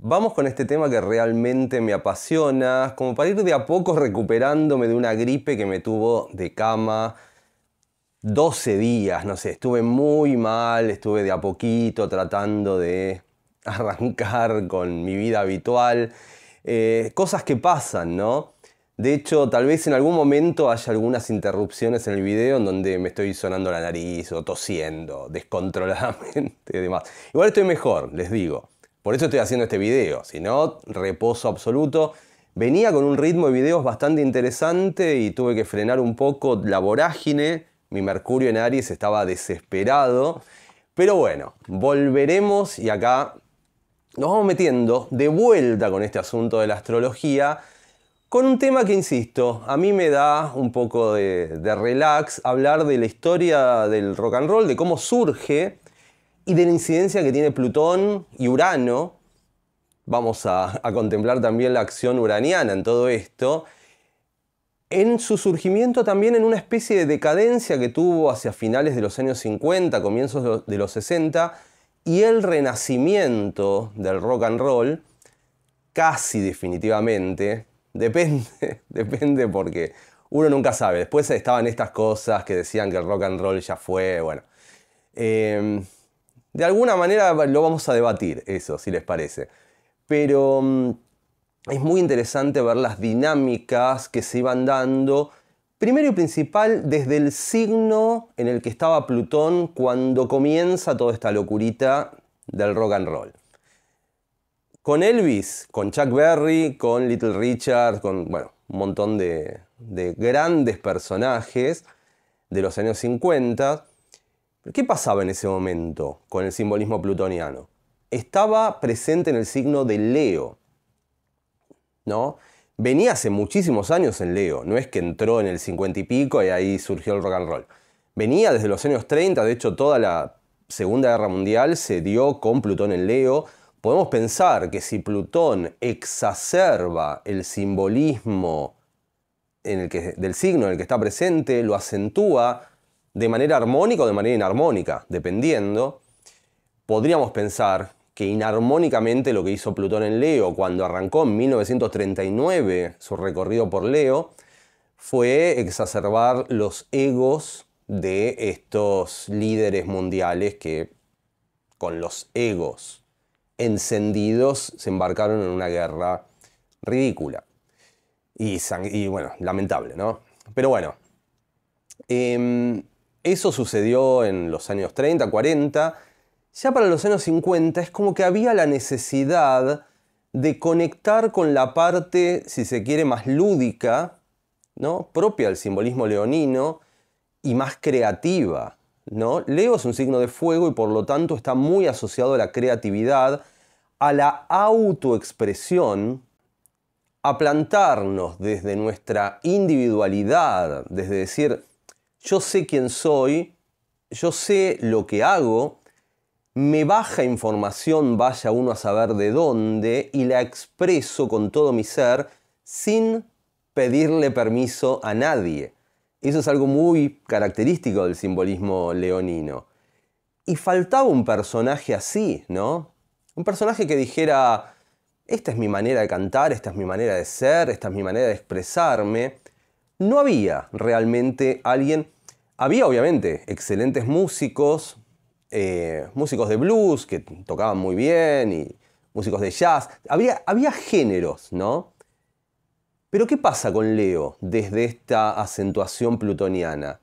vamos con este tema que realmente me apasiona, como para ir de a poco recuperándome de una gripe que me tuvo de cama 12 días, no sé, estuve muy mal, estuve de a poquito tratando de arrancar con mi vida habitual, cosas que pasan, ¿no? De hecho, tal vez en algún momento haya algunas interrupciones en el video en donde me estoy sonando la nariz o tosiendo descontroladamente y demás. Igual estoy mejor, les digo. Por eso estoy haciendo este video, si no, reposo absoluto. Venía con un ritmo de videos bastante interesante y tuve que frenar un poco la vorágine. Mi Mercurio en Aries estaba desesperado. Pero bueno, volveremos y acá nos vamos metiendo de vuelta con este asunto de la astrología, con un tema que, insisto, a mí me da un poco de relax hablar de la historia del rock and roll, de cómo surge y de la incidencia que tiene Plutón y Urano. Vamos a contemplar también la acción uraniana en todo esto. En su surgimiento también en una especie de decadencia que tuvo hacia finales de los años 50, comienzos de los 60, y el renacimiento del rock and roll, casi definitivamente. Depende porque uno nunca sabe. Después estaban estas cosas que decían que el rock and roll ya fue, bueno. De alguna manera lo vamos a debatir, eso, si les parece. Pero es muy interesante ver las dinámicas que se iban dando, primero y principal, desde el signo en el que estaba Plutón cuando comienza toda esta locurita del rock and roll. Con Elvis, con Chuck Berry, con Little Richard, con bueno, un montón de grandes personajes de los años 50. ¿Qué pasaba en ese momento con el simbolismo plutoniano? Estaba presente en el signo de Leo, ¿no? Venía hace muchísimos años en Leo, no es que entró en el 50 y pico y ahí surgió el rock and roll. Venía desde los años 30, de hecho toda la Segunda Guerra Mundial se dio con Plutón en Leo. Podemos pensar que si Plutón exacerba el simbolismo del signo en el que está presente, lo acentúa de manera armónica o de manera inarmónica, dependiendo, podríamos pensar que inarmónicamente lo que hizo Plutón en Leo cuando arrancó en 1939 su recorrido por Leo fue exacerbar los egos de estos líderes mundiales que, con los egos encendidos, se embarcaron en una guerra ridícula y bueno, lamentable, ¿no? Pero bueno, eso sucedió en los años 30, 40. Ya para los años 50 es como que había la necesidad de conectar con la parte, si se quiere, más lúdica, ¿no? Propia del simbolismo leonino y más creativa, ¿no? Leo es un signo de fuego y por lo tanto está muy asociado a la creatividad, a la autoexpresión, a plantarnos desde nuestra individualidad, desde decir, yo sé quién soy, yo sé lo que hago, me baja información, vaya uno a saber de dónde, y la expreso con todo mi ser sin pedirle permiso a nadie. Eso es algo muy característico del simbolismo leonino. Y faltaba un personaje así, ¿no? Un personaje que dijera, esta es mi manera de cantar, esta es mi manera de ser, esta es mi manera de expresarme. No había realmente alguien. Había obviamente excelentes músicos, músicos de blues que tocaban muy bien y músicos de jazz. Había géneros, ¿no? Pero ¿qué pasa con Leo desde esta acentuación plutoniana?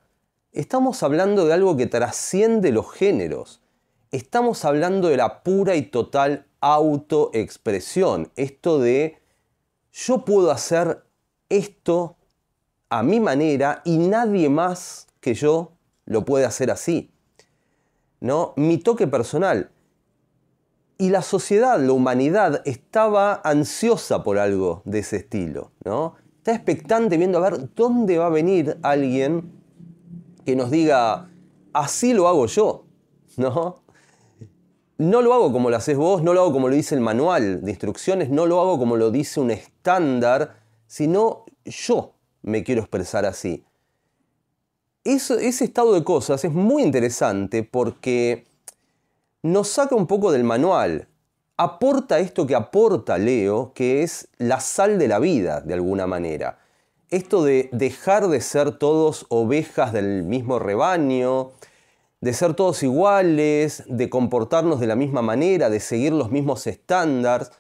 Estamos hablando de algo que trasciende los géneros. Estamos hablando de la pura y total autoexpresión. Esto de yo puedo hacer esto a mi manera y nadie más que yo lo puede hacer así, ¿no? Mi toque personal. Y la sociedad, la humanidad, estaba ansiosa por algo de ese estilo, ¿no? Está expectante viendo a ver dónde va a venir alguien que nos diga, así lo hago yo, ¿no? No lo hago como lo haces vos, no lo hago como lo dice el manual de instrucciones, no lo hago como lo dice un estándar, sino yo me quiero expresar así. Ese estado de cosas es muy interesante porque nos saca un poco del manual, aporta esto que aporta Leo, que es la sal de la vida, de alguna manera. Esto de dejar de ser todos ovejas del mismo rebaño, de ser todos iguales, de comportarnos de la misma manera, de seguir los mismos estándares.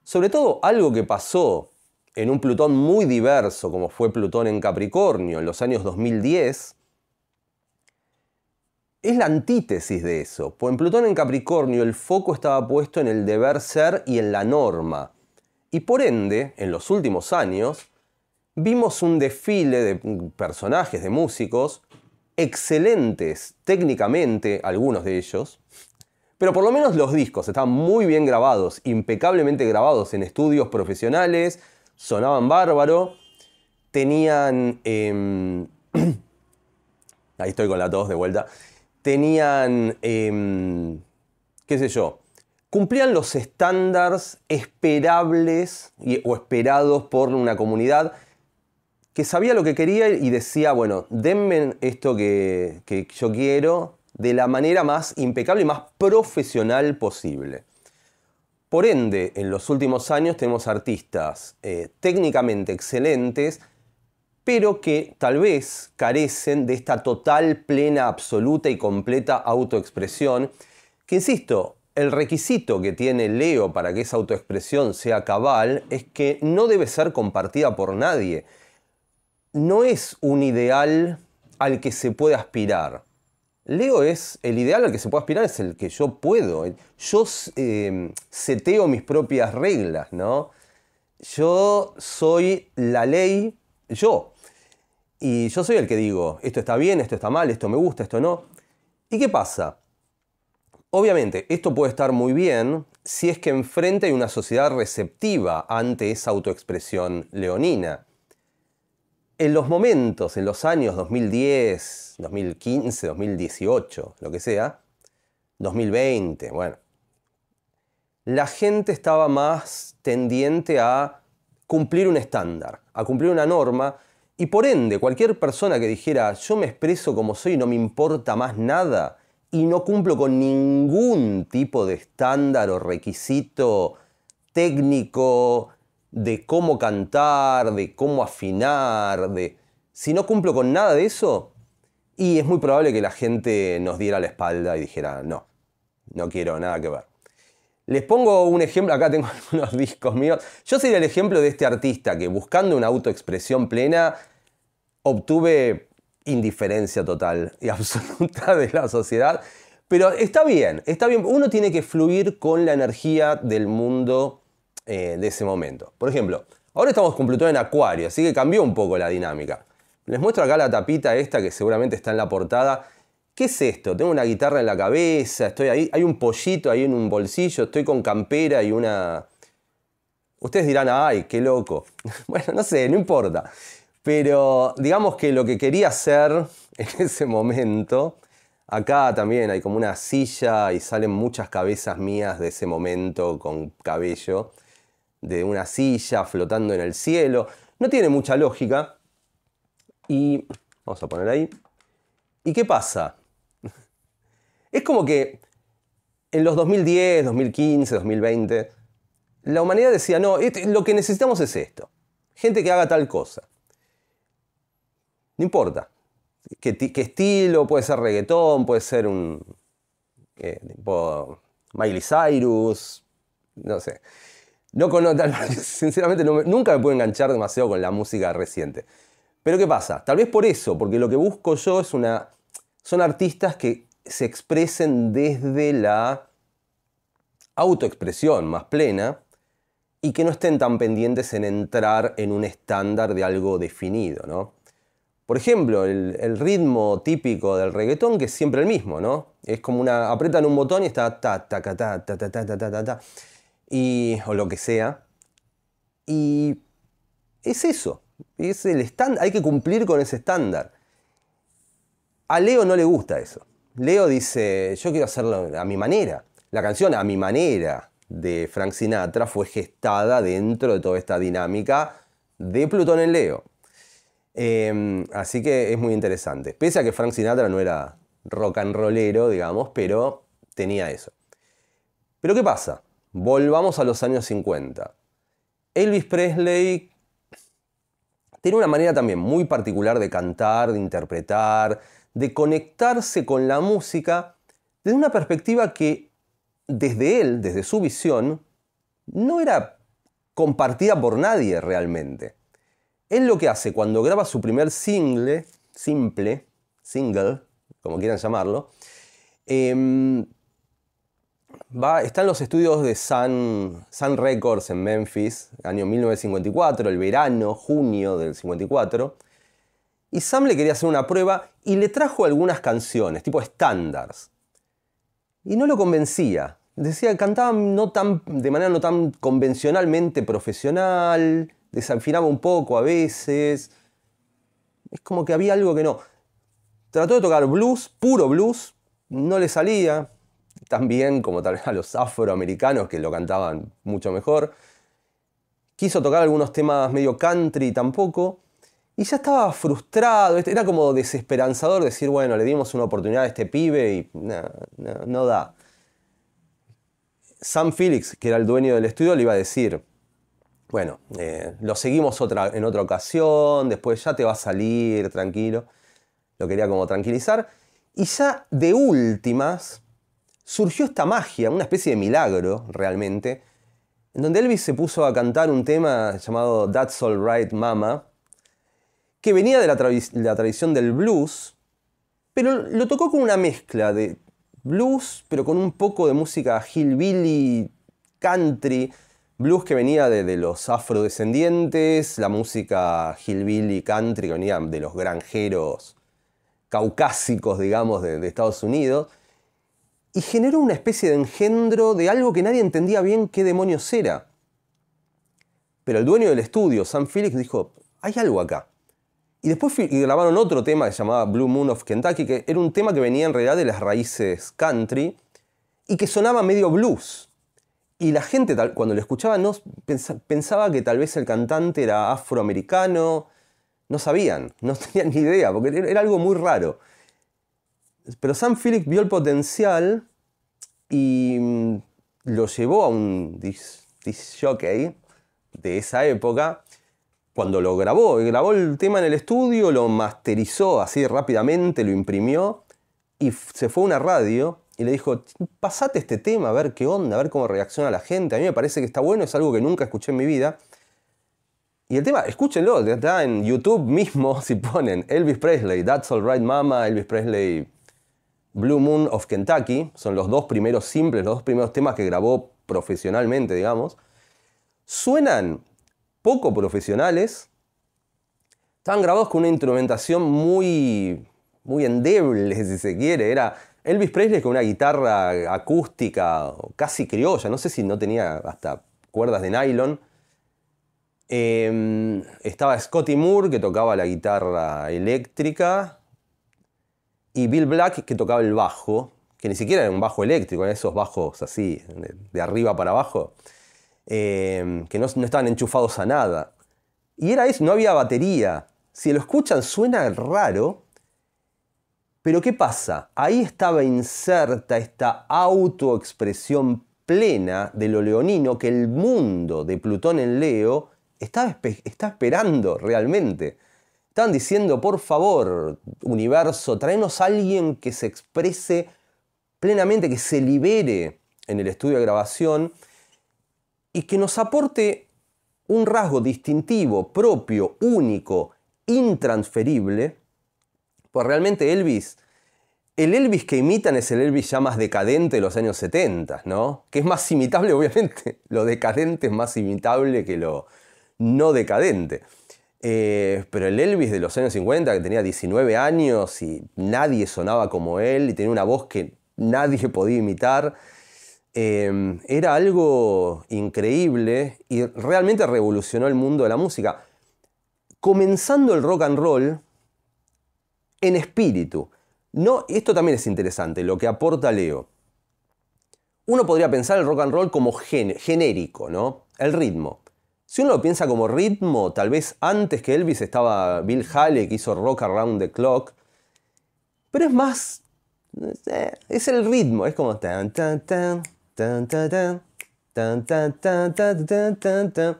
Sobre todo algo que pasó en un Plutón muy diverso, como fue Plutón en Capricornio en los años 2010, es la antítesis de eso. Pues en Plutón en Capricornio el foco estaba puesto en el deber ser y en la norma. Y por ende, en los últimos años, vimos un desfile de personajes, de músicos, excelentes técnicamente, algunos de ellos, pero por lo menos los discos estaban muy bien grabados, impecablemente grabados en estudios profesionales, sonaban bárbaro, tenían... ahí estoy con la tos de vuelta. Tenían, qué sé yo, cumplían los estándares esperables o esperados por una comunidad que sabía lo que quería y decía, bueno, denme esto que yo quiero de la manera más impecable y más profesional posible. Por ende, en los últimos años tenemos artistas técnicamente excelentes, pero que tal vez carecen de esta total, plena, absoluta y completa autoexpresión, que insisto, el requisito que tiene Leo para que esa autoexpresión sea cabal es que no debe ser compartida por nadie. No es un ideal al que se puede aspirar. Leo es, el ideal al que se puede aspirar es el que yo puedo. Yo seteo mis propias reglas, ¿no? Yo soy la ley, yo. Y yo soy el que digo, esto está bien, esto está mal, esto me gusta, esto no. ¿Y qué pasa? Obviamente, esto puede estar muy bien si es que enfrente hay una sociedad receptiva ante esa autoexpresión leonina. En los momentos, en los años 2010, 2015, 2018, lo que sea, 2020, bueno, la gente estaba más tendiente a cumplir un estándar, a cumplir una norma, y por ende, cualquier persona que dijera, yo me expreso como soy y no me importa más nada, y no cumplo con ningún tipo de estándar o requisito técnico de cómo cantar, de cómo afinar, si no cumplo con nada de eso, y es muy probable que la gente nos diera la espalda y dijera, no, no quiero nada que ver. Les pongo un ejemplo, acá tengo algunos discos míos. Yo sería el ejemplo de este artista que buscando una autoexpresión plena obtuve indiferencia total y absoluta de la sociedad. Pero está bien, está bien. Uno tiene que fluir con la energía del mundo de ese momento. Por ejemplo, ahora estamos con Plutón en Acuario, así que cambió un poco la dinámica. Les muestro acá la tapita esta que seguramente está en la portada. ¿Qué es esto? Tengo una guitarra en la cabeza, estoy ahí, hay un pollito ahí en un bolsillo, estoy con campera y una... Ustedes dirán, ay, qué loco. Bueno, no sé, no importa. Pero digamos que lo que quería hacer en ese momento, acá también hay como una silla y salen muchas cabezas mías de ese momento con cabello, de una silla flotando en el cielo. No tiene mucha lógica. Y vamos a poner ahí. ¿Y qué pasa? Es como que en los 2010, 2015, 2020, la humanidad decía, no, lo que necesitamos es esto. Gente que haga tal cosa. No importa. ¿Qué estilo? Puede ser reggaetón, puede ser un... tipo Miley Cyrus, no sé. No conozco, sinceramente nunca me puedo enganchar demasiado con la música reciente. Pero ¿qué pasa? Tal vez por eso, porque lo que busco yo es son artistas que se expresen desde la autoexpresión más plena y que no estén tan pendientes en entrar en un estándar de algo definido, ¿no? Por ejemplo, el ritmo típico del reggaetón, que es siempre el mismo, ¿no? Es como apretan un botón y está ta ta ta ta ta ta ta ta ta ta o lo que sea. Y es eso, es el estándar, hay que cumplir con ese estándar. A Leo no le gusta eso. Leo dice, yo quiero hacerlo a mi manera. La canción A mi manera de Frank Sinatra fue gestada dentro de toda esta dinámica de Plutón en Leo. Así que es muy interesante. Pese a que Frank Sinatra no era rock and rollero, digamos, pero tenía eso. Pero ¿qué pasa? volvamos a los años 50. Elvis Presley tiene una manera también muy particular de cantar, de interpretar, de conectarse con la música desde una perspectiva que desde él, desde su visión, no era compartida por nadie realmente. Él lo que hace cuando graba su primer single, como quieran llamarlo, está en los estudios de Sun Records en Memphis, año 1954, el verano, junio del 54, y Sam le quería hacer una prueba y le trajo algunas canciones, tipo estándares, y no lo convencía. Decía que cantaba de manera no tan convencionalmente profesional, desafinaba un poco a veces, es como que había algo que no. Trató de tocar blues, puro blues, no le salía. También, como tal vez a los afroamericanos que lo cantaban mucho mejor. Quiso tocar algunos temas medio country tampoco. Y ya estaba frustrado. Era como desesperanzador decir, bueno, le dimos una oportunidad a este pibe y no da. Sam Phillips, que era el dueño del estudio, le iba a decir, bueno, lo seguimos en otra ocasión, después ya te va a salir, tranquilo. Lo quería como tranquilizar. Y ya de últimas surgió esta magia, una especie de milagro realmente, en donde Elvis se puso a cantar un tema llamado That's All Right Mama, que venía de la tradición del blues, pero lo tocó con una mezcla de blues, pero con un poco de música hillbilly, country, blues que venía de los afrodescendientes, la música hillbilly, country que venía de los granjeros caucásicos, digamos, de Estados Unidos, y generó una especie de engendro de algo que nadie entendía bien qué demonios era. Pero el dueño del estudio, Sam Phillips, dijo, hay algo acá. Y después grabaron otro tema que se llamaba Blue Moon of Kentucky, que era un tema que venía en realidad de las raíces country y que sonaba medio blues. Y la gente cuando lo escuchaba pensaba que tal vez el cantante era afroamericano. No sabían, no tenían ni idea, porque era algo muy raro. Pero Sam Phillips vio el potencial y lo llevó a un disc jockey de esa época. Cuando lo grabó el tema en el estudio, lo masterizó así rápidamente, lo imprimió y se fue a una radio y le dijo, pasate este tema, a ver qué onda, a ver cómo reacciona la gente. A mí me parece que está bueno, es algo que nunca escuché en mi vida. Y el tema, escúchenlo, está en YouTube mismo, si ponen Elvis Presley, That's All Right Mama, Elvis Presley, Blue Moon of Kentucky, son los dos primeros simples, los dos primeros temas que grabó profesionalmente, digamos. Suenan poco profesionales, estaban grabados con una instrumentación muy endeble, si se quiere. Era Elvis Presley con una guitarra acústica, casi criolla, no sé si no tenía hasta cuerdas de nylon. Estaba Scotty Moore, que tocaba la guitarra eléctrica, y Bill Black, que tocaba el bajo, que ni siquiera era un bajo eléctrico, eran esos bajos así, de arriba para abajo, que no estaban enchufados a nada. Y era eso, no había batería. Si lo escuchan suena raro, pero ¿qué pasa? Ahí estaba inserta esta autoexpresión plena de lo leonino que el mundo de Plutón en Leo está esperando realmente. Estaban diciendo, por favor, universo, tráenos a alguien que se exprese plenamente, que se libere en el estudio de grabación y que nos aporte un rasgo distintivo, propio, único, intransferible. Pues realmente el Elvis que imitan es el Elvis ya más decadente de los años 70, ¿no? Que es más imitable, obviamente. Lo decadente es más imitable que lo no decadente. Pero el Elvis de los años 50, que tenía 19 años y nadie sonaba como él y tenía una voz que nadie podía imitar, era algo increíble y realmente revolucionó el mundo de la música. Comenzando el rock and roll en espíritu. No, esto también es interesante, lo que aporta Leo. Uno podría pensar el rock and roll como genérico, ¿no? El ritmo. Si uno lo piensa como ritmo, tal vez antes que Elvis estaba Bill Haley, que hizo Rock Around the Clock. Pero es más... es el ritmo, es como... tan, tan, tan, tan, tan, tan, Tan, tan, tan, tan, tan, tan, tan.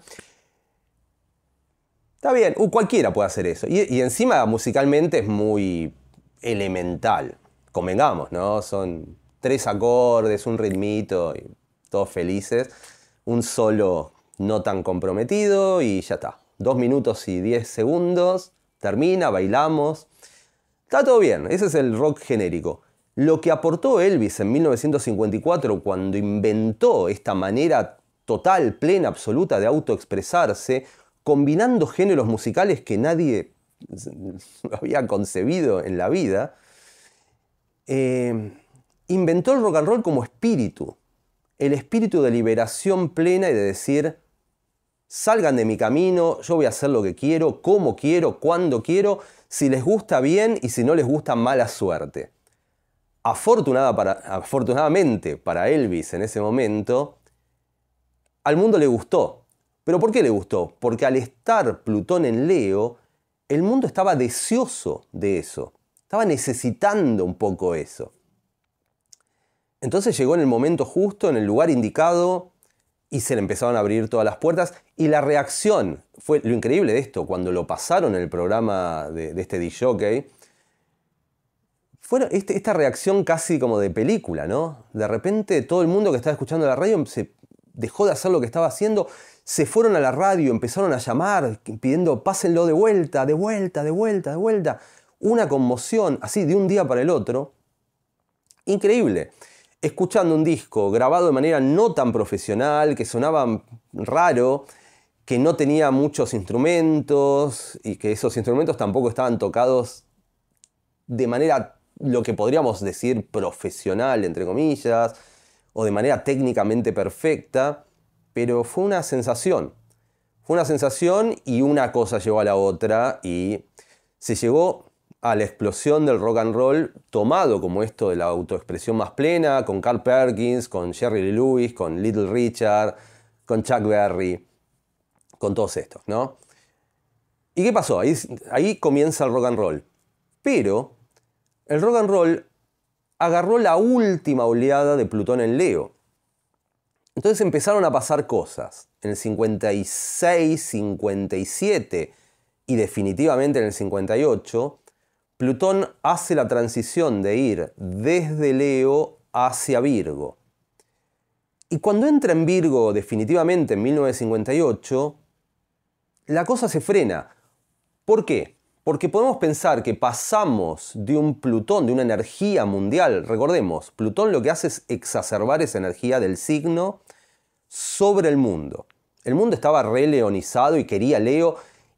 Está bien, cualquiera puede hacer eso. Y encima musicalmente es muy elemental. Convengamos, ¿no? Son 3 acordes, un ritmito, y todos felices. Un solo no tan comprometido y ya está. 2 minutos y 10 segundos, termina, bailamos. Está todo bien, ese es el rock genérico. Lo que aportó Elvis en 1954 cuando inventó esta manera total, plena, absoluta de autoexpresarse, combinando géneros musicales que nadie había concebido en la vida, inventó el rock and roll como espíritu. El espíritu de liberación plena y de decir, salgan de mi camino, yo voy a hacer lo que quiero, como quiero, cuando quiero, si les gusta bien y si no les gusta mala suerte. Afortunadamente para Elvis en ese momento, al mundo le gustó. ¿Pero por qué le gustó? Porque al estar Plutón en Leo, el mundo estaba deseoso de eso. Estaba necesitando un poco eso. Entonces llegó en el momento justo, en el lugar indicado, y se le empezaron a abrir todas las puertas. Y la reacción, fue lo increíble de esto, cuando lo pasaron en el programa de este disc-jockey, fue esta reacción casi como de película, ¿no? De repente todo el mundo que estaba escuchando la radio se dejó de hacer lo que estaba haciendo, se fueron a la radio, empezaron a llamar, pidiendo pásenlo de vuelta, de vuelta, de vuelta, de vuelta. Una conmoción, así de un día para el otro. Increíble. Escuchando un disco grabado de manera no tan profesional, que sonaba raro, que no tenía muchos instrumentos y que esos instrumentos tampoco estaban tocados de manera, lo que podríamos decir, profesional, entre comillas, o de manera técnicamente perfecta, pero fue una sensación. Fue una sensación y una cosa llevó a la otra y se llegó a la explosión del rock and roll tomado como esto de la autoexpresión más plena, con Carl Perkins, con Jerry Lee Lewis, con Little Richard, con Chuck Berry, con todos estos, ¿no? ¿Y qué pasó? Ahí comienza el rock and roll. Pero el rock and roll agarró la última oleada de Plutón en Leo. Entonces empezaron a pasar cosas. En el 56, 57 y definitivamente en el 58, Plutón hace la transición de ir desde Leo hacia Virgo. Y cuando entra en Virgo definitivamente en 1958, la cosa se frena. ¿Por qué? Porque podemos pensar que pasamos de un Plutón, de una energía mundial. Recordemos, Plutón lo que hace es exacerbar esa energía del signo sobre el mundo. El mundo estaba releonizado y quería Leo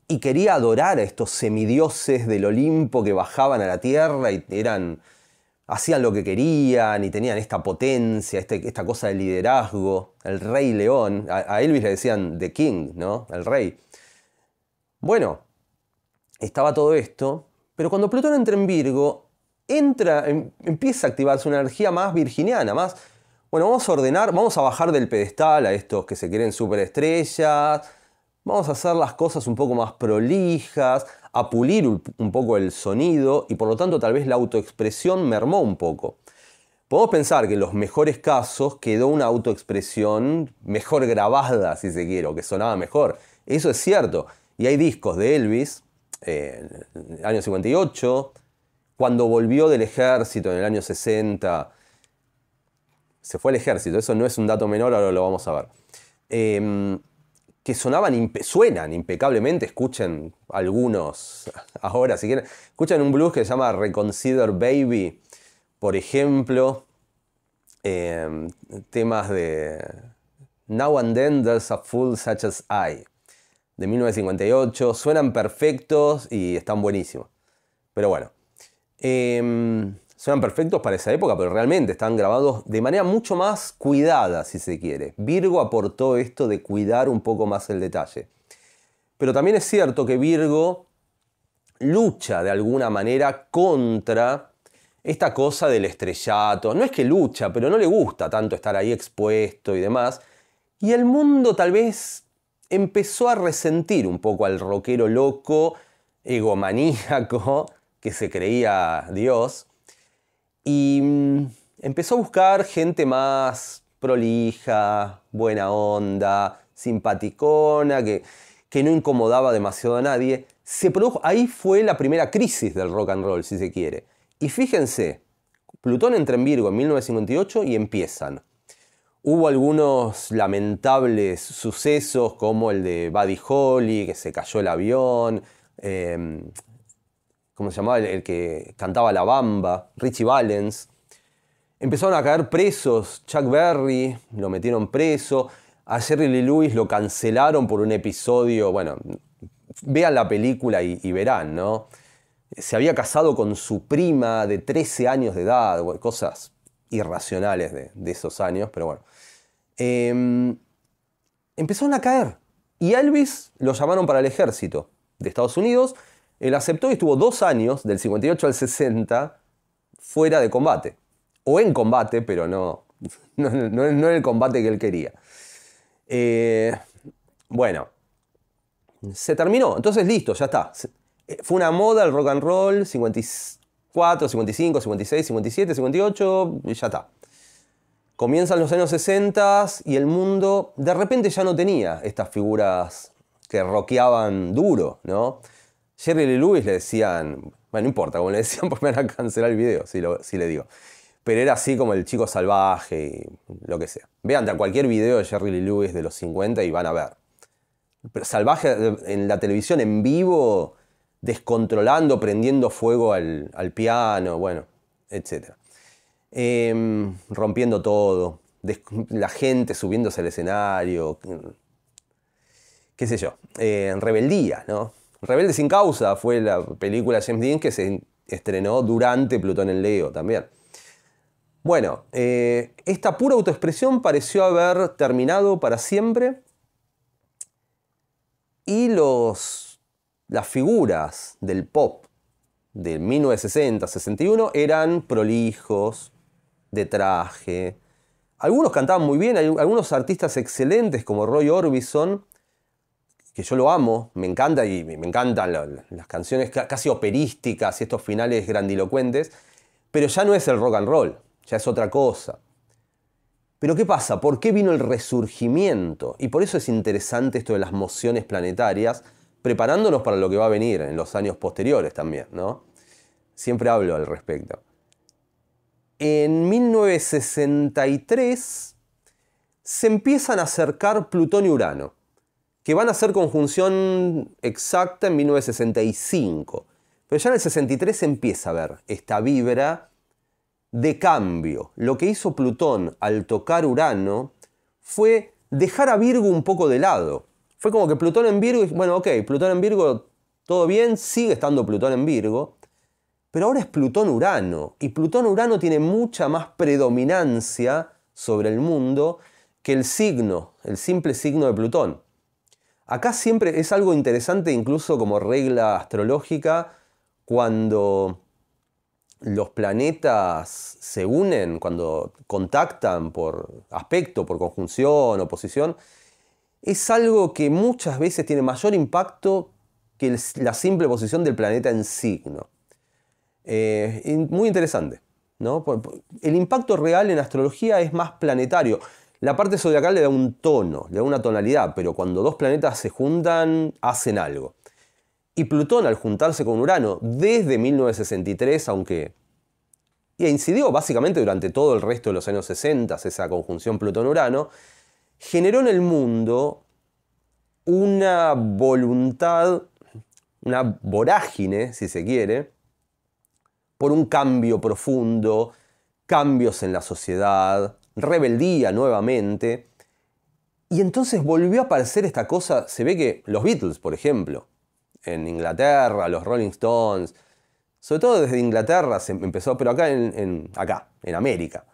y quería adorar a estos semidioses del Olimpo que bajaban a la tierra y hacían lo que querían y tenían esta potencia, esta cosa de liderazgo. El rey león, a Elvis le decían The King, ¿no? El rey. Bueno, estaba todo esto, pero cuando Plutón entra en Virgo, empieza a activarse una energía más virginiana, más, bueno, vamos a ordenar, vamos a bajar del pedestal a estos que se creen superestrellas, vamos a hacer las cosas un poco más prolijas, a pulir un poco el sonido y por lo tanto tal vez la autoexpresión mermó un poco. Podemos pensar que en los mejores casos quedó una autoexpresión mejor grabada, si se quiere, o que sonaba mejor. Eso es cierto. Y hay discos de Elvis, en el año 58, cuando volvió del ejército en el año 60, se fue al ejército, eso no es un dato menor, ahora lo vamos a ver, que suenan impecablemente. Escuchen algunos ahora, si quieren, escuchen un blues que se llama Reconsider Baby, por ejemplo, temas de Now and Then There's a Fool Such as I, de 1958, suenan perfectos y están buenísimos. Pero bueno, suenan perfectos para esa época, pero realmente están grabados de manera mucho más cuidada, si se quiere. Virgo aportó esto de cuidar un poco más el detalle. Pero también es cierto que Virgo lucha de alguna manera contra esta cosa del estrellato. No es que lucha, pero no le gusta tanto estar ahí expuesto y demás. Y el mundo tal vez empezó a resentir un poco al rockero loco, egomaníaco, que se creía Dios, y empezó a buscar gente más prolija, buena onda, simpaticona, que no incomodaba demasiado a nadie. Ahí fue la primera crisis del rock and roll, si se quiere. Y fíjense, Plutón entra en Virgo en 1958 y empiezan. Hubo algunos lamentables sucesos como el de Buddy Holly, que se cayó el avión, ¿cómo se llamaba? El que cantaba La Bamba, Richie Valens. Empezaron a caer presos, Chuck Berry lo metieron preso, a Jerry Lee Lewis lo cancelaron por un episodio, bueno, vean la película y verán, ¿no? Se había casado con su prima de 13 años de edad, cosas irracionales de esos años, pero bueno. Empezaron a caer. Y a Elvis lo llamaron para el ejército de Estados Unidos. Él aceptó y estuvo 2 años, del 58 al 60, fuera de combate. O en combate, pero no en el combate que él quería. Bueno, se terminó. Entonces listo, ya está. Fue una moda el rock and roll, 54, 55, 56, 57, 58, y ya está. Comienzan los años 60 y el mundo de repente ya no tenía estas figuras que rockeaban duro, ¿no? Jerry Lee Lewis le decían, bueno, no importa, como le decían, porque me van a cancelar el video si le digo. Pero era así como el chico salvaje y lo que sea. Vean cualquier video de Jerry Lee Lewis de los 50 y van a ver. Pero salvaje en la televisión en vivo, descontrolando, prendiendo fuego al piano, bueno, etc. Rompiendo todo, la gente subiéndose al escenario, qué sé yo, rebeldía, ¿no? Rebelde sin causa fue la película de James Dean que se estrenó durante Plutón en Leo también. Bueno, esta pura autoexpresión pareció haber terminado para siempre y las figuras del pop de 1960-61 eran prolijos, de traje. Algunos cantaban muy bien, hay algunos artistas excelentes como Roy Orbison, que yo lo amo, me encanta y me encantan las canciones casi operísticas y estos finales grandilocuentes, pero ya no es el rock and roll, ya es otra cosa. Pero ¿qué pasa? ¿Por qué vino el resurgimiento? Y por eso es interesante esto de las mociones planetarias, preparándonos para lo que va a venir en los años posteriores también, ¿no? Siempre hablo al respecto. En 1963 se empiezan a acercar Plutón y Urano, que van a hacer conjunción exacta en 1965. Pero ya en el 63 se empieza a ver esta vibra de cambio. Lo que hizo Plutón al tocar Urano fue dejar a Virgo un poco de lado. Fue como que Plutón en Virgo, bueno, ok, Plutón en Virgo, todo bien, sigue estando Plutón en Virgo, pero ahora es Plutón-Urano, y Plutón-Urano tiene mucha más predominancia sobre el mundo que el simple signo de Plutón. Acá siempre es algo interesante, incluso como regla astrológica, cuando los planetas se unen, cuando contactan por aspecto, por conjunción, oposición, es algo que muchas veces tiene mayor impacto que la simple posición del planeta en signo. Muy interesante, ¿no? El impacto real en astrología es más planetario. La parte zodiacal le da un tono, le da una tonalidad, pero cuando dos planetas se juntan, hacen algo. Y Plutón, al juntarse con Urano desde 1963, aunque incidió básicamente durante todo el resto de los años 60, esa conjunción Plutón-Urano, generó en el mundo una voluntad, una vorágine, si se quiere, por un cambio profundo, cambios en la sociedad, rebeldía nuevamente. Y entonces volvió a aparecer esta cosa, se ve que los Beatles, por ejemplo, en Inglaterra, los Rolling Stones, sobre todo desde Inglaterra se empezó, pero acá en América,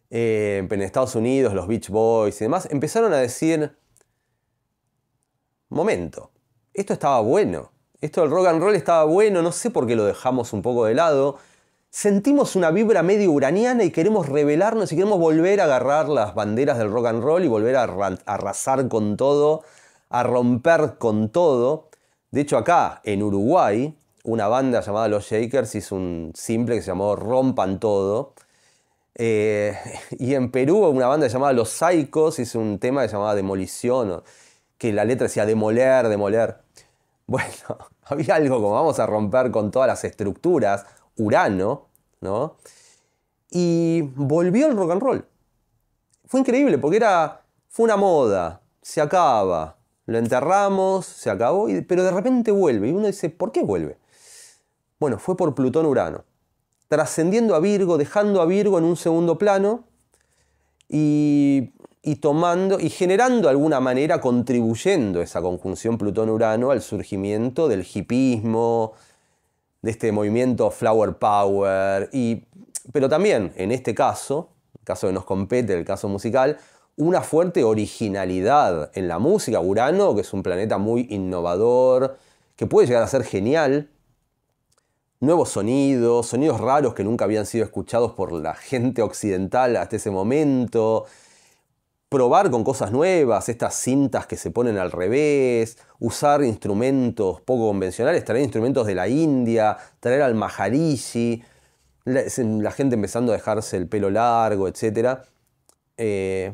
en Estados Unidos, los Beach Boys y demás, empezaron a decir, momento, esto estaba bueno, esto del rock and roll estaba bueno, no sé por qué lo dejamos un poco de lado, sentimos una vibra medio uraniana y queremos rebelarnos y queremos volver a agarrar las banderas del rock and roll y volver a arrasar con todo, a romper con todo. De hecho acá, en Uruguay, una banda llamada Los Shakers hizo un simple que se llamó Rompan Todo, Eh, y en Perú una banda llamada Los Saicos hizo un tema que se llamaba Demolición, que la letra decía demoler, demoler. Bueno, había algo como vamos a romper con todas las estructuras, Urano, ¿no? Y volvió el rock and roll. Fue increíble porque fue una moda, se acaba, lo enterramos, se acabó, pero de repente vuelve. Y uno dice, ¿por qué vuelve? Bueno, fue por Plutón-Urano, trascendiendo a Virgo, dejando a Virgo en un segundo plano y tomando y generando de alguna manera, contribuyendo esa conjunción Plutón-Urano al surgimiento del hipismo, de este movimiento Flower Power, pero también, en este caso, el caso que nos compete, el caso musical, una fuerte originalidad en la música. Urano, que es un planeta muy innovador, que puede llegar a ser genial. Nuevos sonidos, sonidos raros que nunca habían sido escuchados por la gente occidental hasta ese momento. Probar con cosas nuevas, estas cintas que se ponen al revés, usar instrumentos poco convencionales, traer instrumentos de la India, traer al Maharishi, la gente empezando a dejarse el pelo largo, etc.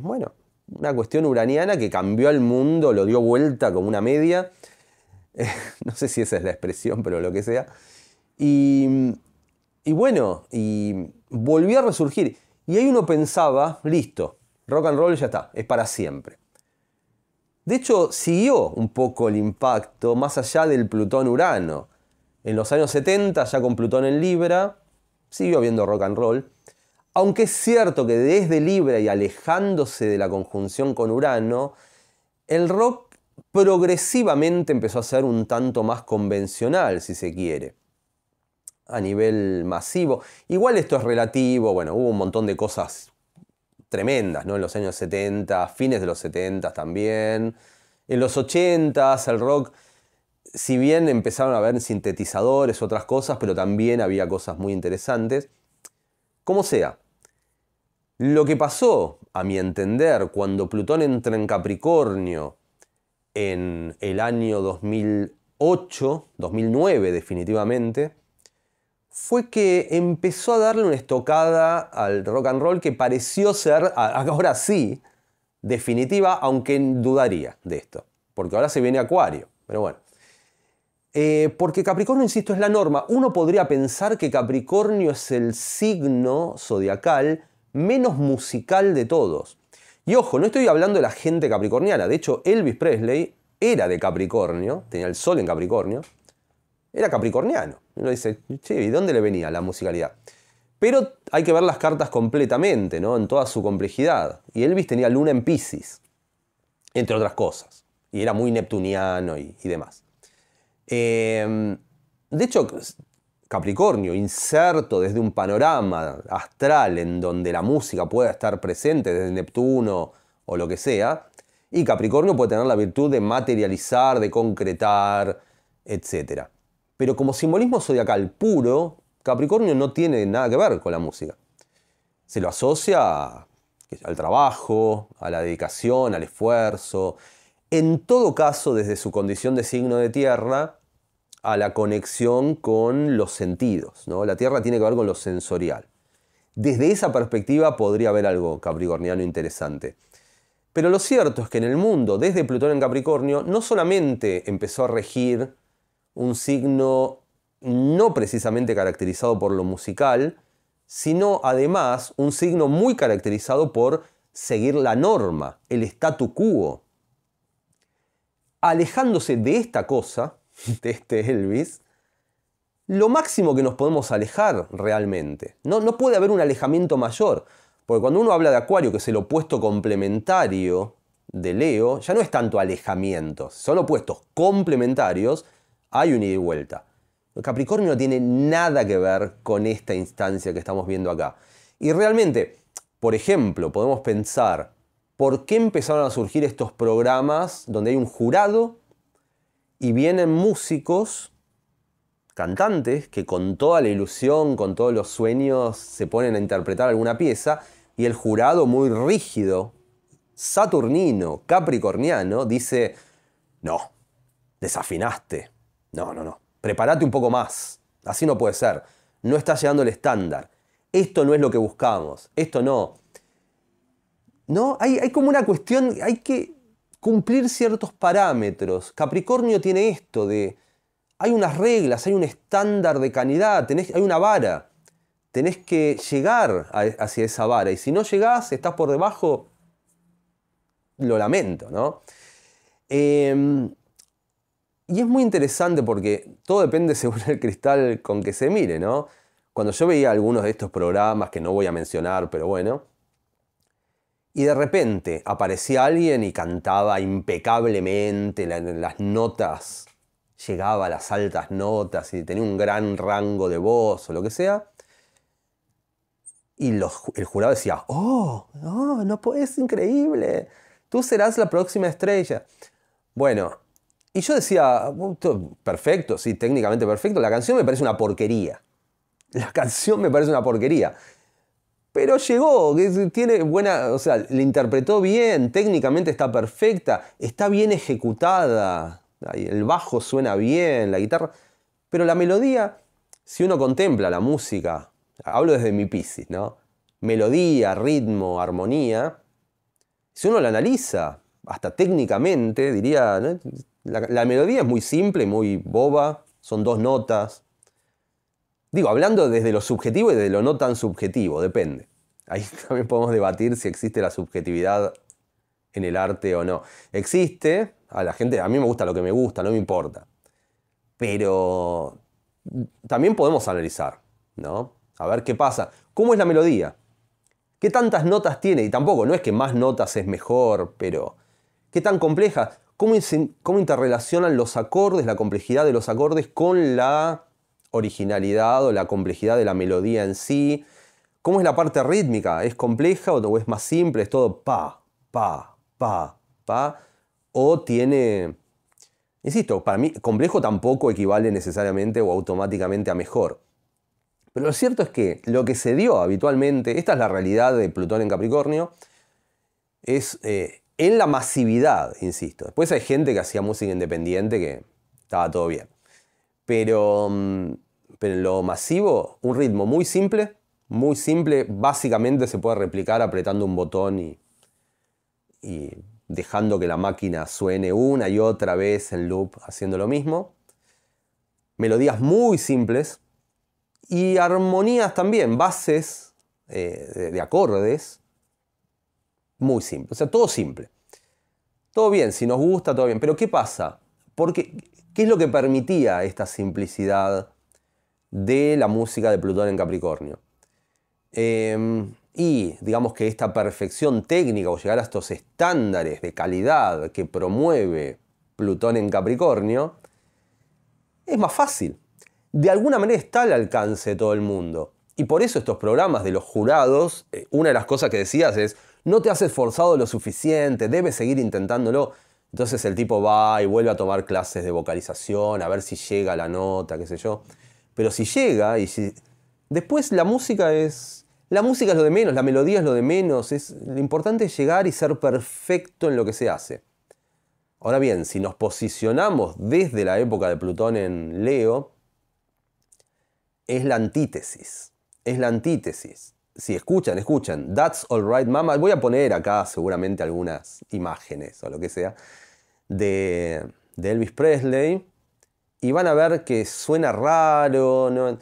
Bueno, una cuestión uraniana que cambió al mundo, lo dio vuelta como una media. No sé si esa es la expresión, pero lo que sea. Y bueno, y volvió a resurgir. Y ahí uno pensaba, listo, rock and roll ya está, es para siempre. De hecho, siguió un poco el impacto más allá del Plutón-Urano. En los años 70, ya con Plutón en Libra, siguió habiendo rock and roll. Aunque es cierto que desde Libra y alejándose de la conjunción con Urano, el rock progresivamente empezó a ser un tanto más convencional, si se quiere, a nivel masivo. Igual esto es relativo, bueno, hubo un montón de cosas tremendas, ¿no? En los años 70, fines de los 70 también. En los 80 el rock, si bien empezaron a haber sintetizadores, otras cosas, pero también había cosas muy interesantes. Como sea, lo que pasó, a mi entender, cuando Plutón entra en Capricornio en el año 2008, 2009 definitivamente, fue que empezó a darle una estocada al rock and roll que pareció ser, ahora sí, definitiva, aunque dudaría de esto, porque ahora se viene Acuario, pero bueno. Porque Capricornio, insisto, es la norma. Uno podría pensar que Capricornio es el signo zodiacal menos musical de todos. Y ojo, no estoy hablando de la gente capricorniana. De hecho, Elvis Presley era de Capricornio, tenía el sol en Capricornio, era capricorniano. Uno dice, che, ¿y dónde le venía la musicalidad? Pero hay que ver las cartas completamente, ¿no? En toda su complejidad. Y Elvis tenía luna en Piscis, entre otras cosas. Y era muy neptuniano y demás. De hecho, Capricornio, inserto desde un panorama astral en donde la música pueda estar presente, desde Neptuno o lo que sea, y Capricornio puede tener la virtud de materializar, de concretar, etc. Pero como simbolismo zodiacal puro, Capricornio no tiene nada que ver con la música. Se lo asocia al trabajo, a la dedicación, al esfuerzo. En todo caso, desde su condición de signo de tierra, a la conexión con los sentidos, ¿no? La tierra tiene que ver con lo sensorial. Desde esa perspectiva podría haber algo capricorniano interesante. Pero lo cierto es que en el mundo, desde Plutón en Capricornio, no solamente empezó a regir un signo no precisamente caracterizado por lo musical, sino además un signo muy caracterizado por seguir la norma, el statu quo. Alejándose de esta cosa, de este Elvis, lo máximo que nos podemos alejar realmente. No puede haber un alejamiento mayor, porque cuando uno habla de Acuario, que es el opuesto complementario de Leo, ya no es tanto alejamientos, son opuestos complementarios, hay un ida y vuelta. El Capricornio no tiene nada que ver con esta instancia que estamos viendo acá. Y realmente, por ejemplo, podemos pensar, ¿por qué empezaron a surgir estos programas donde hay un jurado y vienen músicos, cantantes, que con toda la ilusión, con todos los sueños, se ponen a interpretar alguna pieza, y el jurado muy rígido, saturnino, capricorniano, dice, no, desafinaste, no, prepárate un poco más, así no puede ser, no está llegando el estándar. esto no es lo que buscamos, esto no. ¿No? Hay como una cuestión, hay que cumplir ciertos parámetros. Capricornio tiene esto de, hay unas reglas, hay un estándar de calidad, hay una vara. Tenés que llegar hacia esa vara. Y si no llegás, estás por debajo, lo lamento, ¿no? Y es muy interesante porque todo depende según el cristal con que se mire, ¿no? Cuando yo veía algunos de estos programas, que no voy a mencionar, pero bueno, y de repente aparecía alguien y cantaba impecablemente, las notas, llegaba a las altas notas y tenía un gran rango de voz o lo que sea. Y el jurado decía, oh, no, es increíble, tú serás la próxima estrella. Bueno, y yo decía, perfecto, sí, técnicamente perfecto, la canción me parece una porquería. La canción me parece una porquería. Pero llegó, tiene buena, o sea, le interpretó bien, técnicamente está perfecta, está bien ejecutada, el bajo suena bien, la guitarra, pero la melodía, si uno contempla la música, hablo desde mi Piscis, ¿no? Melodía, ritmo, armonía, si uno la analiza, hasta técnicamente, diría, ¿no? La melodía es muy simple, muy boba, son 2 notas. Digo, hablando desde lo subjetivo y de lo no tan subjetivo, depende. Ahí también podemos debatir si existe la subjetividad en el arte o no. Existe, a la gente, a mí me gusta lo que me gusta, no me importa. Pero también podemos analizar, ¿no? A ver qué pasa. ¿Cómo es la melodía? ¿Qué tantas notas tiene? Y tampoco, no es que más notas es mejor, pero ¿qué tan compleja? ¿Cómo interrelacionan los acordes, la complejidad de los acordes con la originalidad o la complejidad de la melodía en sí? ¿Cómo es la parte rítmica? ¿Es compleja o es más simple? ¿Es todo pa, pa, pa, pa? ¿O tiene... Insisto, para mí complejo tampoco equivale necesariamente o automáticamente a mejor. Pero lo cierto es que lo que se dio habitualmente, esta es la realidad de Plutón en Capricornio, es en la masividad, insisto. Después hay gente que hacía música independiente que estaba todo bien. Pero en lo masivo, un ritmo muy simple, básicamente se puede replicar apretando un botón y dejando que la máquina suene una y otra vez en loop haciendo lo mismo. Melodías muy simples y armonías también, bases de acordes muy simples. O sea, todo simple. Todo bien, si nos gusta, todo bien. Pero ¿qué pasa? ¿Qué es lo que permitía esta simplicidad de la música de Plutón en Capricornio? Y digamos que esta perfección técnica o llegar a estos estándares de calidad que promueve Plutón en Capricornio es más fácil. De alguna manera está al alcance de todo el mundo. Y por eso estos programas de los jurados, una de las cosas que decías es, no te has esforzado lo suficiente, debes seguir intentándolo. Entonces el tipo va y vuelve a tomar clases de vocalización, a ver si llega la nota, qué sé yo. Pero si llega, después la música es lo de menos, la melodía es lo de menos. Lo importante es llegar y ser perfecto en lo que se hace. Ahora bien, si nos posicionamos desde la época de Plutón en Leo, es la antítesis. Es la antítesis. Si escuchan, That's Alright Mama. Voy a poner acá seguramente algunas imágenes o lo que sea de Elvis Presley. Y van a ver que suena raro, no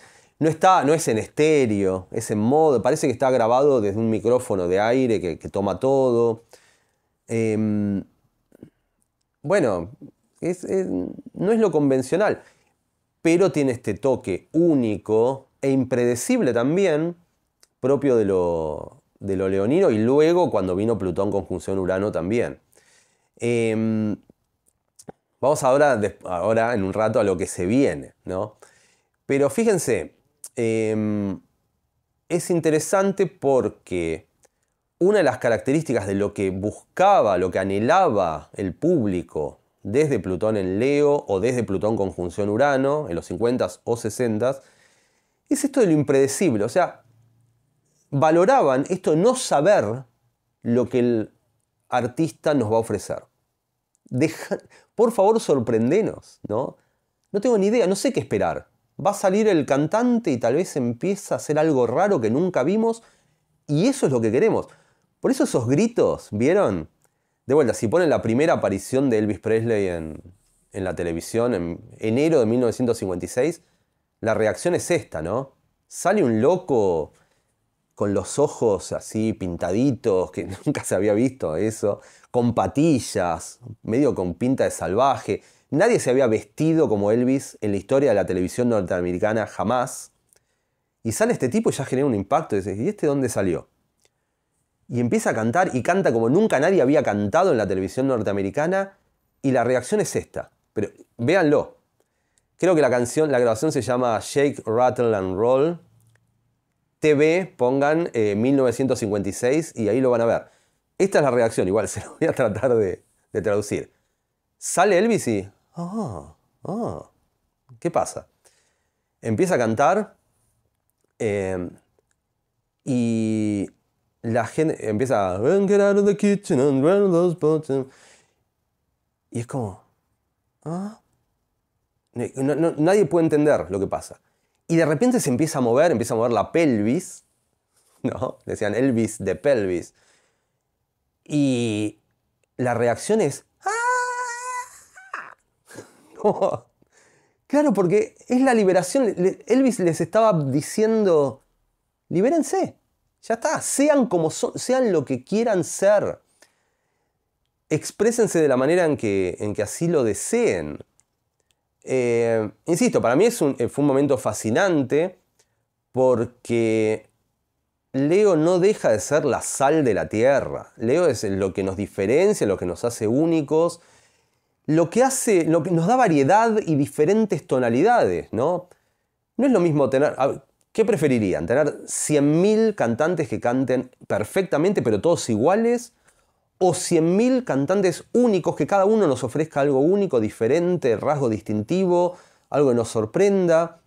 es en estéreo, es en modo, parece que está grabado desde un micrófono de aire que toma todo. Bueno, no es lo convencional, pero tiene este toque único e impredecible también, propio de lo leonino, y luego cuando vino Plutón conjunción Urano también. Vamos ahora en un rato a lo que se viene, ¿no? Pero fíjense, es interesante porque una de las características de lo que buscaba, lo que anhelaba el público desde Plutón en Leo o desde Plutón conjunción Urano, en los 50s o 60s, es esto de lo impredecible. O sea, valoraban esto de no saber lo que el artista nos va a ofrecer. Por favor, sorprendenos, ¿no? No tengo ni idea, no sé qué esperar. Va a salir el cantante y tal vez empieza a hacer algo raro que nunca vimos, y eso es lo que queremos. Por eso esos gritos, ¿vieron? De vuelta, si ponen la primera aparición de Elvis Presley en la televisión en enero de 1956, la reacción es esta, ¿no? Sale un loco con los ojos así pintaditos, que nunca se había visto eso, con patillas, medio con pinta de salvaje. Nadie se había vestido como Elvis en la historia de la televisión norteamericana jamás. Y sale este tipo y ya genera un impacto. Y dices, ¿y este dónde salió? Y empieza a cantar y canta como nunca nadie había cantado en la televisión norteamericana. Y la reacción es esta. Pero véanlo. Creo que la grabación se llama Shake, Rattle and Roll. TV, pongan 1956 y ahí lo van a ver. Esta es la reacción, igual se lo voy a tratar de traducir. Sale Elvis y... ¿qué pasa? Empieza a cantar y la gente empieza a... Get out of the kitchen and run those buttons. Y es como... nadie puede entender lo que pasa. Y de repente se empieza a mover la pelvis, ¿no? Decían Elvis de pelvis. Y la reacción es... ¡ah! Claro, porque es la liberación. Elvis les estaba diciendo, libérense, ya está, sean como son, sean lo que quieran ser. Exprésense de la manera en que así lo deseen. Insisto, para mí fue un momento fascinante porque Leo no deja de ser la sal de la tierra. Leo es lo que nos diferencia, lo que nos hace únicos, lo que nos da variedad y diferentes tonalidades, ¿no? No es lo mismo tener... ¿Qué preferirían? ¿Tener 100.000 cantantes que canten perfectamente pero todos iguales? ¿O 100.000 cantantes únicos que cada uno nos ofrezca algo único, diferente, rasgo distintivo, algo que nos sorprenda?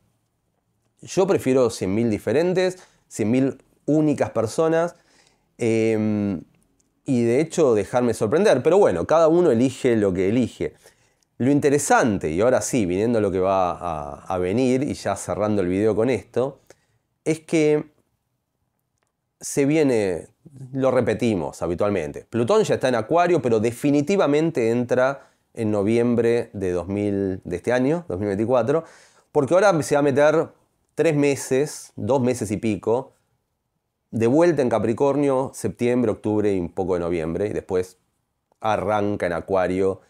Yo prefiero 100.000 diferentes, 100.000 únicas personas y de hecho dejarme sorprender. Pero bueno, cada uno elige lo que elige. Lo interesante, y ahora sí, viniendo a lo que va a venir y ya cerrando el video con esto, es que se viene, lo repetimos habitualmente, Plutón ya está en Acuario, pero definitivamente entra en noviembre de este año, 2024, porque ahora se va a meter 3 meses, 2 meses y pico, de vuelta en Capricornio, septiembre, octubre y un poco de noviembre, y después arranca en Acuario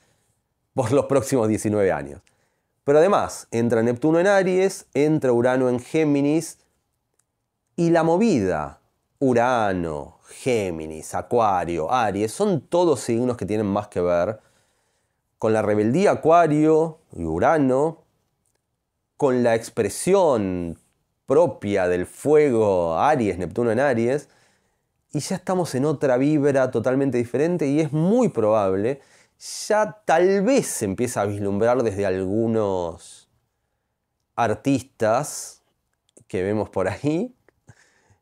por los próximos 19 años. Pero además, entra Neptuno en Aries, entra Urano en Géminis, y la movida, Urano, Géminis, Acuario, Aries, son todos signos que tienen más que ver con la rebeldía Acuario y Urano, con la expresión propia del fuego Aries, Neptuno en Aries, y ya estamos en otra vibra totalmente diferente y es muy probable, ya tal vez se empieza a vislumbrar desde algunos artistas que vemos por ahí.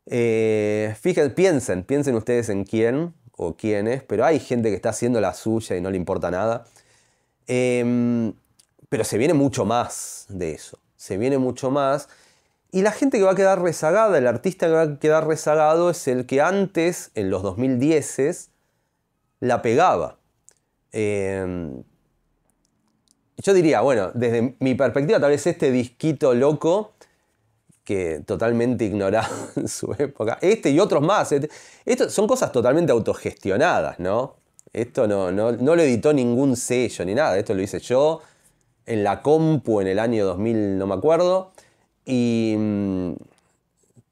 Fíjense, piensen ustedes en quién o quiénes, pero hay gente que está haciendo la suya y no le importa nada. Pero se viene mucho más de eso, se viene mucho más. Y la gente que va a quedar rezagada, el artista que va a quedar rezagado es el que antes, en los 2010s, la pegaba. Yo diría, bueno, desde mi perspectiva, tal vez este disquito loco, que totalmente ignorado en su época, este y otros más, esto son cosas totalmente autogestionadas, ¿no? Esto no lo editó ningún sello ni nada, esto lo hice yo en la compu en el año 2000, no me acuerdo, y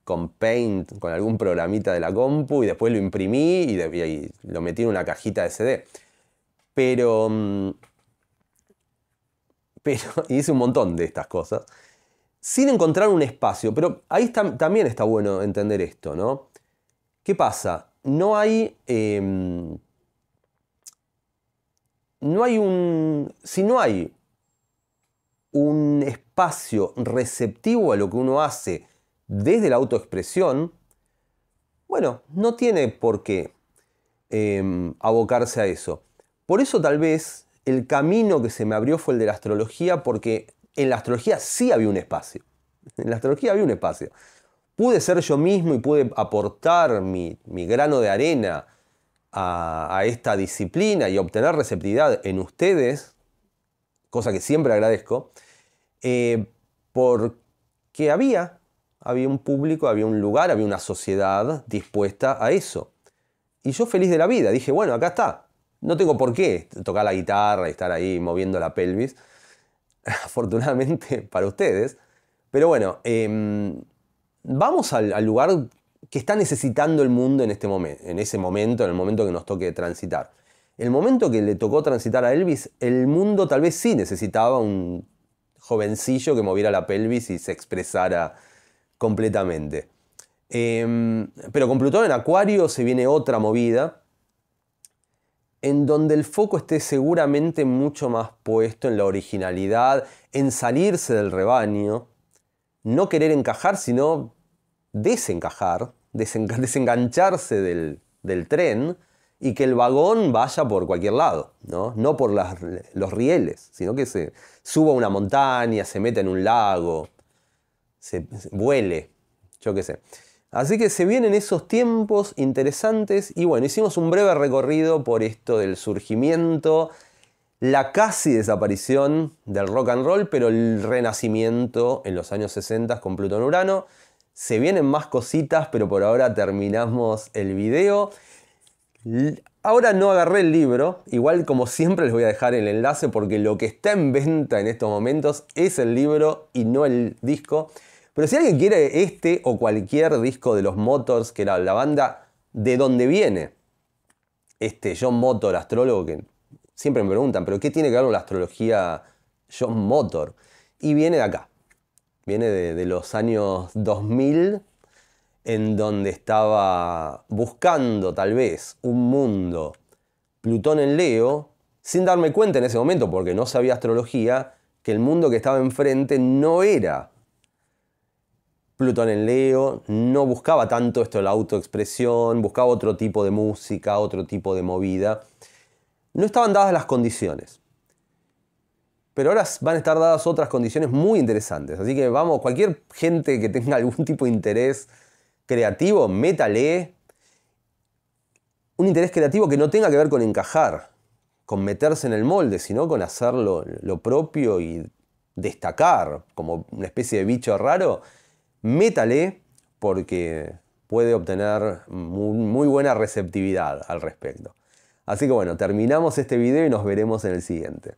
con Paint, con algún programita de la compu, y después lo imprimí y lo metí en una cajita de CD. Pero hice un montón de estas cosas, sin encontrar un espacio. Pero ahí también está bueno entender esto, ¿no? ¿Qué pasa? Si no hay un espacio receptivo a lo que uno hace desde la autoexpresión, bueno, no tiene por qué abocarse a eso. Por eso tal vez el camino que se me abrió fue el de la astrología, porque en la astrología sí había un espacio. En la astrología había un espacio. Pude ser yo mismo y pude aportar mi grano de arena a esta disciplina y obtener receptividad en ustedes, cosa que siempre agradezco, porque había un público, había un lugar, había una sociedad dispuesta a eso. Y yo feliz de la vida, dije, bueno, acá está. No tengo por qué tocar la guitarra y estar ahí moviendo la pelvis, afortunadamente para ustedes. Pero bueno, vamos al lugar que está necesitando el mundo en este momento, en ese momento, en el momento que nos toque transitar. El momento que le tocó transitar a Elvis, el mundo tal vez sí necesitaba un jovencillo que moviera la pelvis y se expresara completamente. Pero con Plutón en Acuario se viene otra movida, en donde el foco esté seguramente mucho más puesto en la originalidad, en salirse del rebaño, no querer encajar, sino desencajar, desengancharse del tren y que el vagón vaya por cualquier lado, no por los rieles, sino que se suba a una montaña, se meta en un lago, se vuele, yo qué sé. Así que se vienen esos tiempos interesantes y bueno, hicimos un breve recorrido por esto del surgimiento, la casi desaparición del rock and roll, pero el renacimiento en los años 60 con Plutón Urano. Se vienen más cositas, pero por ahora terminamos el video. Ahora no agarré el libro, igual como siempre les voy a dejar el enlace porque lo que está en venta en estos momentos es el libro y no el disco. Pero si alguien quiere este o cualquier disco de los Motors, que era la banda de donde viene este John Motor, astrólogo, que siempre me preguntan, ¿pero qué tiene que ver con la astrología John Motor? Y viene de acá, viene de los años 2000, en donde estaba buscando tal vez un mundo Plutón en Leo, sin darme cuenta en ese momento, porque no sabía astrología, que el mundo que estaba enfrente no era Plutón en Leo, no buscaba tanto esto de la autoexpresión, buscaba otro tipo de música, otro tipo de movida. No estaban dadas las condiciones. Pero ahora van a estar dadas otras condiciones muy interesantes. Así que vamos, cualquier gente que tenga algún tipo de interés creativo, métale. Un interés creativo que no tenga que ver con encajar, con meterse en el molde, sino con hacer lo propio y destacar como una especie de bicho raro. Métale porque puede obtener muy buena receptividad al respecto. Así que bueno, terminamos este video y nos veremos en el siguiente.